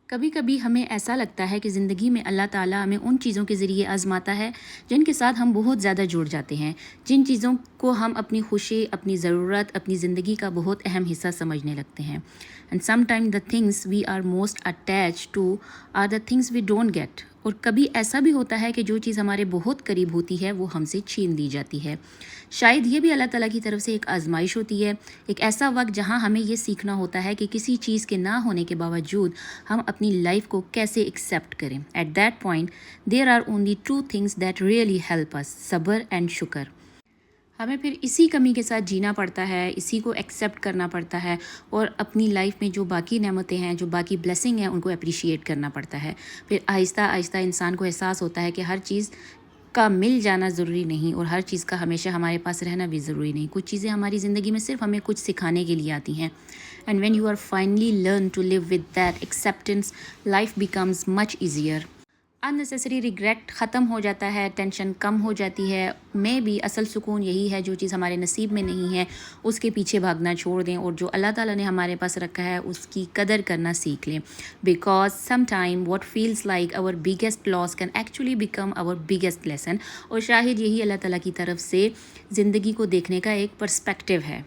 کبھی کبھی ہمیں ایسا لگتا ہے کہ زندگی میں اللہ تعالیٰ ہمیں ان چیزوں کے ذریعے آزماتا ہے جن کے ساتھ ہم بہت زیادہ جڑ جاتے ہیں، جن چیزوں کو ہم اپنی خوشی، اپنی ضرورت، اپنی زندگی کا بہت اہم حصہ سمجھنے لگتے ہیں. And sometime the things we are most attach to are the things we don't get. اور کبھی ایسا بھی ہوتا ہے کہ جو چیز ہمارے بہت قریب ہوتی ہے وہ ہم سے چھین دی جاتی ہے. شاید یہ بھی اللہ تعالیٰ کی طرف سے ایک آزمائش ہوتی ہے، ایک ایسا وقت جہاں ہمیں یہ سیکھنا ہوتا ہے کہ کسی چیز کے نہ ہونے کے باوجود ہم اپنی لائف کو کیسے ایکسیپٹ کریں. At that point there are only two things that really help us, صبر اینڈ شکر. ہمیں پھر اسی کمی کے ساتھ جینا پڑتا ہے، اسی کو ایکسیپٹ کرنا پڑتا ہے، اور اپنی لائف میں جو باقی نعمتیں ہیں، جو باقی بلیسنگ ہیں، ان کو اپریشیٹ کرنا پڑتا ہے. پھر آہستہ آہستہ انسان کو احساس ہوتا ہے کہ ہر چیز کا مل جانا ضروری نہیں، اور ہر چیز کا ہمیشہ ہمارے پاس رہنا بھی ضروری نہیں. کچھ چیزیں ہماری زندگی میں صرف ہمیں کچھ سکھانے کے لیے آتی ہیں. And when you are finally learn to live with that acceptance, life becomes much easier. Unnecessary regret ختم ہو جاتا ہے، ٹینشن کم ہو جاتی ہے. میں بھی اصل سکون یہی ہے، جو چیز ہمارے نصیب میں نہیں ہے اس کے پیچھے بھاگنا چھوڑ دیں، اور جو اللہ تعالیٰ نے ہمارے پاس رکھا ہے اس کی قدر کرنا سیکھ لیں. Because sometime what feels like our biggest loss can actually become our biggest lesson. اور شاید یہی اللہ تعالیٰ کی طرف سے زندگی کو دیکھنے کا ایک پرسپیکٹیو ہے.